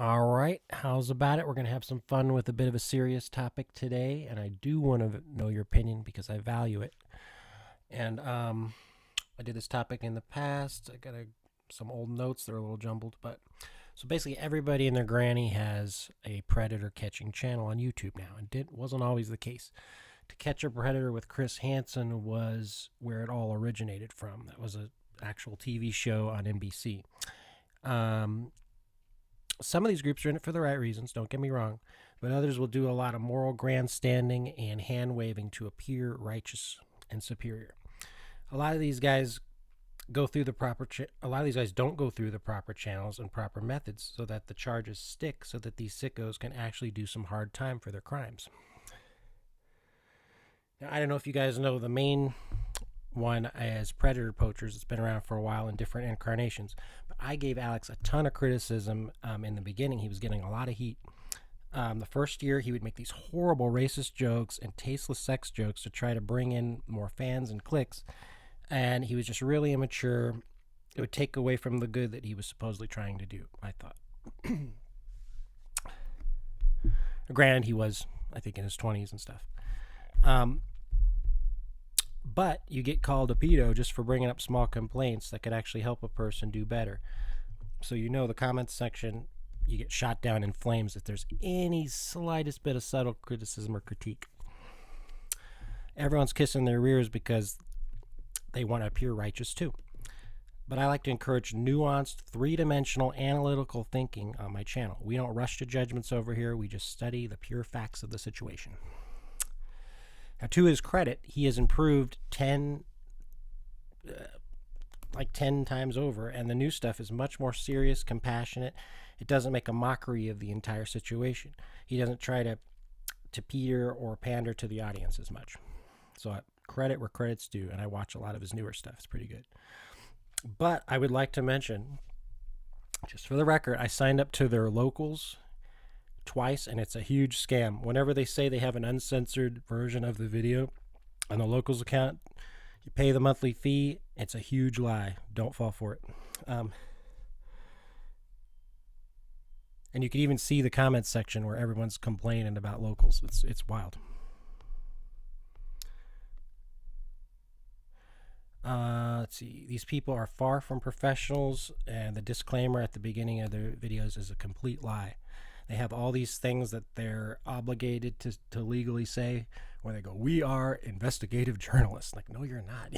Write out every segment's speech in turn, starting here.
All right, how's about it? We're going to have some fun with a bit of a serious topic today, and I do want to know your opinion because I value it. And I did this topic in the past. I got some old notes. They're a little jumbled, but so basically everybody and their granny has a predator catching channel on YouTube now, and it wasn't always the case. To Catch a Predator with Chris Hansen was where it all originated from. That was an actual TV show on NBC. Some of these groups are in it for the right reasons, don't get me wrong, but others will do a lot of moral grandstanding and hand-waving to appear righteous and superior. A lot of these guys don't go through the proper channels and proper methods so that the charges stick, so that these sickos can actually do some hard time for their crimes. Now, I don't know if you guys know the main one as predator poachers. It's been around for a while in different incarnations, but I gave Alex a ton of criticism in the beginning. He was getting a lot of heat. The first year he would make these horrible racist jokes and tasteless sex jokes to try to bring in more fans and clicks, and he was just really immature. It would take away from the good that he was supposedly trying to do, I thought. Granted, he was, I think, in his 20s and stuff. But you get called a pedo just for bringing up small complaints that could actually help a person do better. So the comments section, you get shot down in flames if there's any slightest bit of subtle criticism or critique. Everyone's kissing their rears because they want to appear righteous too. But I like to encourage nuanced, three-dimensional, analytical thinking on my channel. We don't rush to judgments over here. We just study the pure facts of the situation. Now, to his credit, he has improved 10 times over, and the new stuff is much more serious, compassionate. It doesn't make a mockery of the entire situation. He doesn't try to peter or pander to the audience as much. So credit where credit's due, and I watch a lot of his newer stuff. It's pretty good. But I would like to mention, just for the record, I signed up to their locals twice, and it's a huge scam. Whenever they say they have an uncensored version of the video on the locals account, you pay the monthly fee. It's a huge lie. Don't fall for it. And you can even see the comments section where everyone's complaining about locals. It's wild. Let's see. These people are far from professionals, and the disclaimer at the beginning of their videos is a complete lie. They have all these things that they're obligated to legally say, where they go, "We are investigative journalists." Like, no, you're not.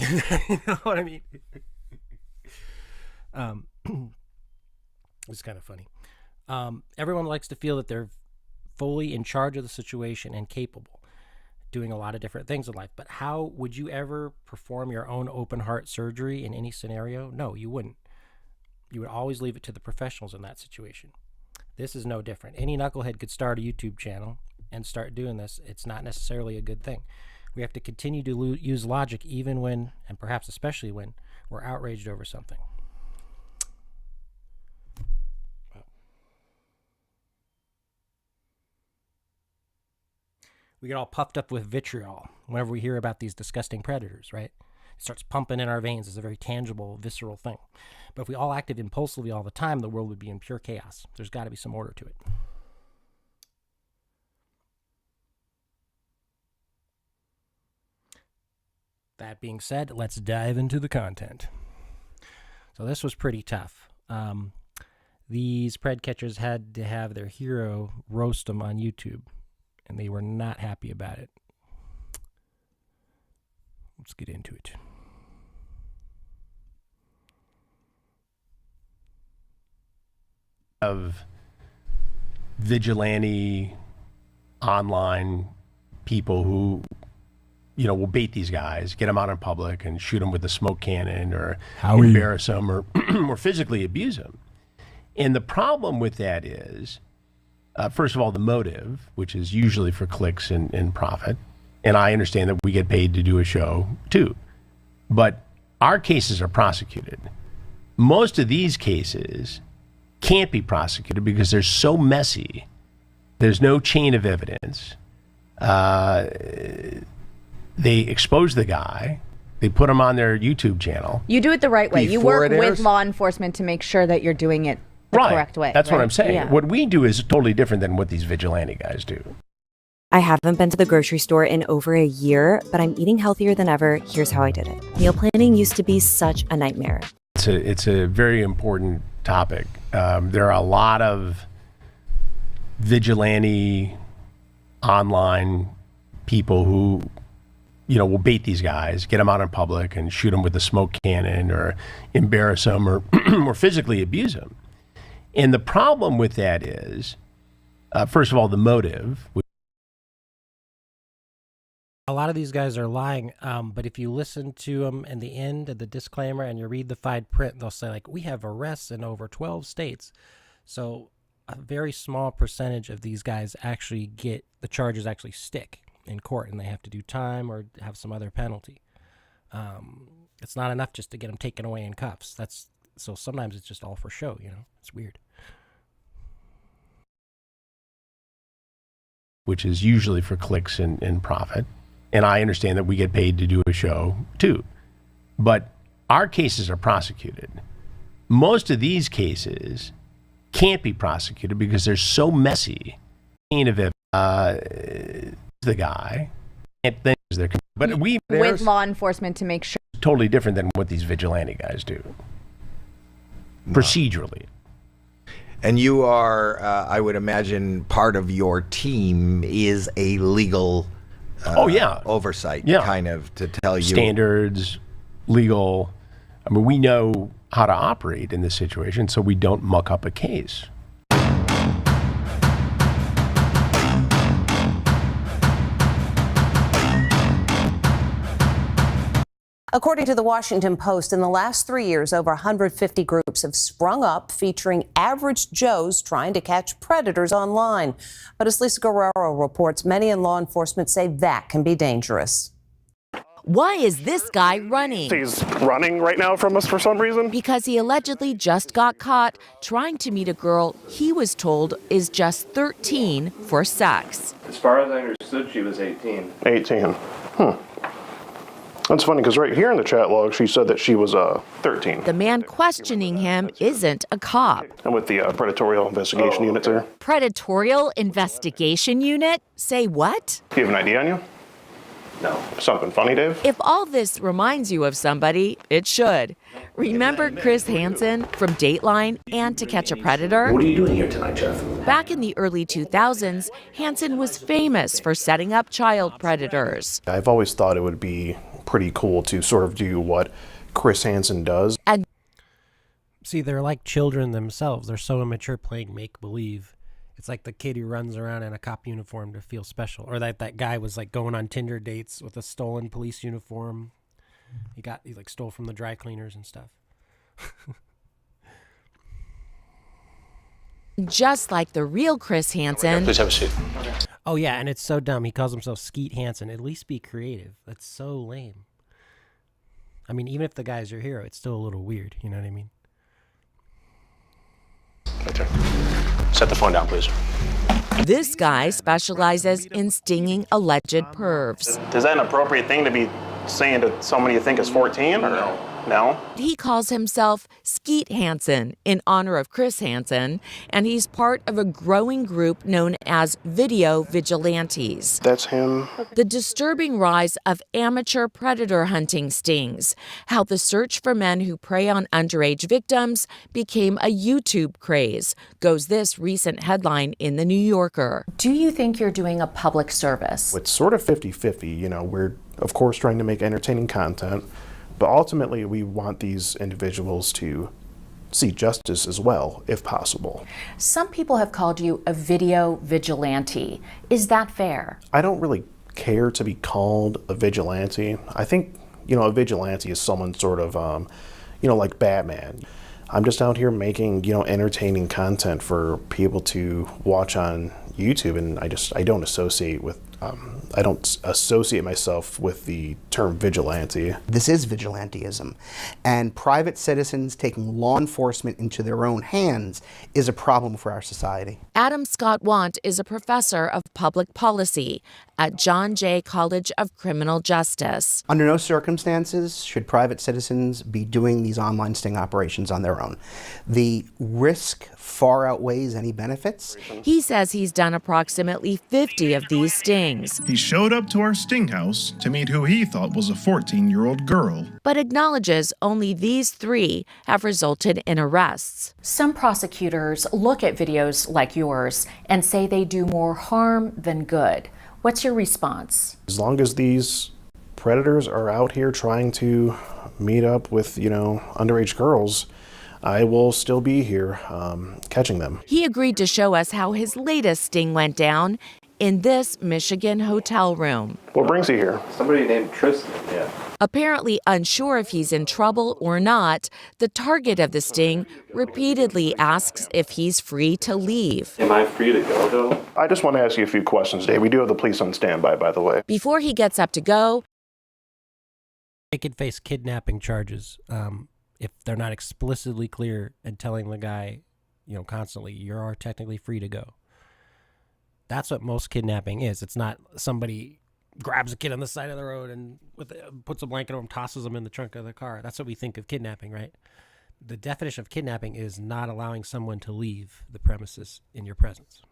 You know what I mean? It's kind of funny. Everyone likes to feel that they're fully in charge of the situation and capable, doing a lot of different things in life. But how would you ever perform your own open heart surgery in any scenario? No, you wouldn't. You would always leave it to the professionals in that situation. This is no different. Any knucklehead could start a YouTube channel and start doing this. It's not necessarily a good thing. We have to continue to use logic even when, and perhaps especially when, we're outraged over something. We get all puffed up with vitriol whenever we hear about these disgusting predators, right? It starts pumping in our veins. It's a very tangible, visceral thing. But if we all acted impulsively all the time, the world would be in pure chaos. There's got to be some order to it. That being said, let's dive into the content. So this was pretty tough. These pred catchers had to have their hero roast them on YouTube, and they were not happy about it. Let's get into it. Of vigilante online people who, will bait these guys, get them out in public and shoot them with a smoke cannon or embarrass them or, or physically abuse them. And the problem with that is, first of all, the motive, which is usually for clicks and profit. And I understand that we get paid to do a show too. But our cases are prosecuted. Most of these cases can't be prosecuted because they're so messy. There's no chain of evidence. They expose the guy. They put him on their YouTube channel. You do it the right way. You Before work it with airs? law enforcement to make sure that you're doing it the correct way. That's right? what I'm saying. Yeah. What we do is totally different than what these vigilante guys do. I haven't been to the grocery store in over a year, but I'm eating healthier than ever. Here's how I did it. Meal planning used to be such a nightmare. It's a very important topic. There are a lot of vigilante online people who, will bait these guys, get them out in public and shoot them with a smoke cannon or embarrass them or, or physically abuse them. And the problem with that is, first of all, the motive. A lot of these guys are lying, but if you listen to them in the end of the disclaimer and you read the fine print, they'll say, like, we have arrests in over 12 states. So a very small percentage of these guys actually get the charges actually stick in court, and they have to do time or have some other penalty. It's not enough just to get them taken away in cuffs. So sometimes it's just all for show, It's weird. Which is usually for clicks and profit. And I understand that we get paid to do a show too. But our cases are prosecuted. Most of these cases can't be prosecuted because they're so messy. If the guy can't think but with law enforcement to make sure. Totally different than what these vigilante guys do. Procedurally. And you are, I would imagine, part of your team is a legal oversight, kind of, to tell you. Standards, legal. I mean, we know how to operate in this situation, so we don't muck up a case. According to the Washington Post, in the last 3 years, over 150 groups have sprung up featuring average Joes trying to catch predators online. But as Lisa Guerrero reports, many in law enforcement say that can be dangerous. Why is this guy running? He's running right now from us for some reason. Because he allegedly just got caught trying to meet a girl he was told is just 13 for sex. As far as I understood, she was 18. 18. That's funny because right here in the chat log, she said that she was 13. The man questioning him isn't a cop. And with the Predatorial Investigation Unit there. Predatorial Investigation Unit? Say what? Do you have an ID on you? No. Something funny, Dave? If all this reminds you of somebody, it should. Remember Chris Hansen from Dateline and To Catch a Predator? What are you doing here tonight, Jeff? Back in the early 2000s, Hansen was famous for setting up child predators. I've always thought it would be pretty cool to sort of do what Chris Hansen does. And see, they're like children themselves. They're so immature playing make-believe. It's like the kid who runs around in a cop uniform to feel special. Or that guy was like going on Tinder dates with a stolen police uniform. He like stole from the dry cleaners and stuff. just like the real Chris Hansen. Please have a seat. Oh, yeah, and it's so dumb. He calls himself Skeet Hansen. At least be creative. That's so lame. I mean, even if the guy's your hero, it's still a little weird. You know what I mean? Right there. Set the phone down, please. This guy specializes in stinging alleged pervs. Is that an appropriate thing to be saying to somebody you think is 14? Or no? No? He calls himself Skeet Hansen in honor of Chris Hansen, and he's part of a growing group known as Video Vigilantes. That's him. The disturbing rise of amateur predator hunting stings, how the search for men who prey on underage victims became a YouTube craze, goes this recent headline in The New Yorker. Do you think you're doing a public service? It's sort of 50-50. You know, we're, of course, trying to make entertaining content, but ultimately we want these individuals to see justice as well, if possible. Some people have called you a video vigilante. Is that fair? I don't really care to be called a vigilante. I think, you know, a vigilante is someone sort of, you know, like Batman. I'm just out here making, you know, entertaining content for people to watch on YouTube, and I don't associate with I don't associate myself with the term vigilante. This is vigilantism, and private citizens taking law enforcement into their own hands is a problem for our society. Adam Scott Want is a professor of public policy at John Jay College of Criminal Justice. Under no circumstances should private citizens be doing these online sting operations on their own. The risk far outweighs any benefits. He says he's done approximately 50 of these stings. He showed up to our sting house to meet who he thought was a 14-year-old girl, but acknowledges only these 3 have resulted in arrests. Some prosecutors look at videos like yours and say they do more harm than good. What's your response? As long as these predators are out here trying to meet up with, underage girls, I will still be here catching them. He agreed to show us how his latest sting went down in this Michigan hotel room. What brings you here? Somebody named Tristan, yeah. Apparently unsure if he's in trouble or not, the target of the sting repeatedly asks if he's free to leave. Am I free to go, though? I just want to ask you a few questions, Dave. We do have the police on standby, by the way. Before he gets up to go, they could face kidnapping charges if they're not explicitly clear and telling the guy, constantly, you are technically free to go. That's what most kidnapping is. It's not somebody grabs a kid on the side of the road and puts a blanket over him, tosses him in the trunk of the car. That's what we think of kidnapping, right? The definition of kidnapping is not allowing someone to leave the premises in your presence.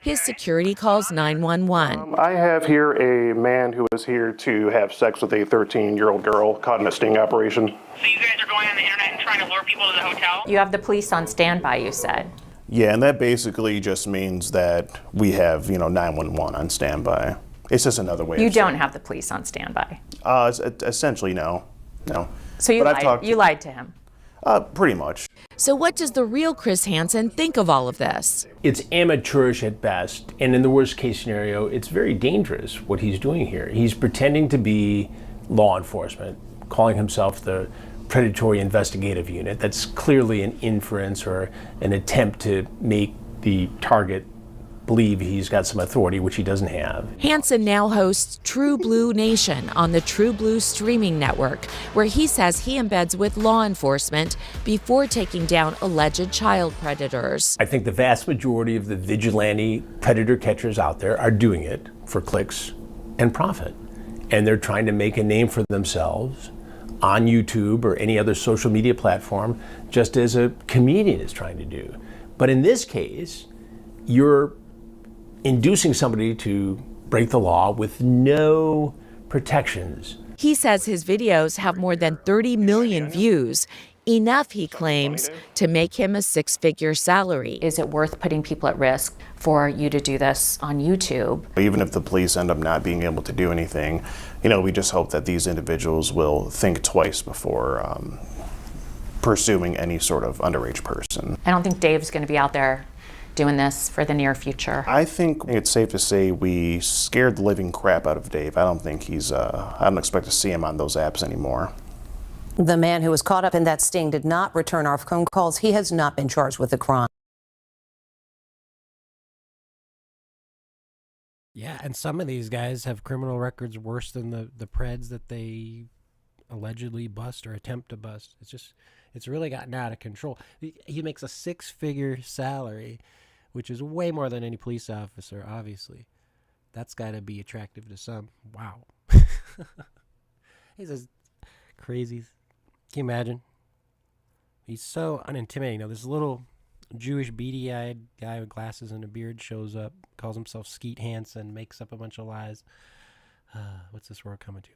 his security calls 911. I have here a man who is here to have sex with a 13-year-old girl caught in a sting operation. So you guys are going on the internet and trying to lure people to the hotel? You have the police on standby, you said. Yeah, and that basically just means that we have, 911 on standby. It's just another way. You don't have the police on standby. Essentially, no. So you lied to him. Pretty much. So what does the real Chris Hansen think of all of this? It's amateurish at best, and in the worst case scenario, it's very dangerous what he's doing here. He's pretending to be law enforcement, calling himself the Predatory Investigative Unit. That's clearly an inference or an attempt to make the target believe he's got some authority, which he doesn't have. Hansen now hosts True Blue Nation on the True Blue streaming network, where he says he embeds with law enforcement before taking down alleged child predators. I think the vast majority of the vigilante predator catchers out there are doing it for clicks and profit. And they're trying to make a name for themselves on YouTube or any other social media platform, just as a comedian is trying to do. But in this case, you're inducing somebody to break the law with no protections. He says his videos have more than 30 million views, enough, he claims, to make him a six-figure salary. Is it worth putting people at risk for you to do this on YouTube? Even if the police end up not being able to do anything, we just hope that these individuals will think twice before pursuing any sort of underage person. I don't think Dave's going to be out there doing this for the near future. I think it's safe to say we scared the living crap out of Dave. I don't think I don't expect to see him on those apps anymore. The man who was caught up in that sting did not return our phone calls. He has not been charged with the crime. Yeah, and some of these guys have criminal records worse than the Preds that they allegedly bust or attempt to bust. It's really gotten out of control. He makes a six-figure salary, which is way more than any police officer, obviously. That's got to be attractive to some. Wow. He's just crazy. Can you imagine? He's so unintimidating. This little Jewish beady-eyed guy with glasses and a beard shows up, calls himself Skeet Hansen, makes up a bunch of lies. What's this world coming to?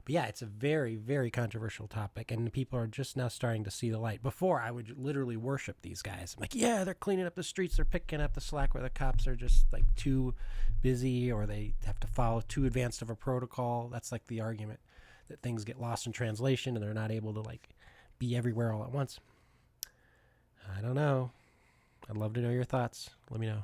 But yeah, it's a very, very controversial topic, and people are just now starting to see the light. Before, I would literally worship these guys. I'm like, yeah, they're cleaning up the streets, they're picking up the slack where the cops are just like too busy, or they have to follow too advanced of a protocol. That's like the argument, that things get lost in translation and they're not able to be everywhere all at once. I don't know. I'd love to know your thoughts. Let me know.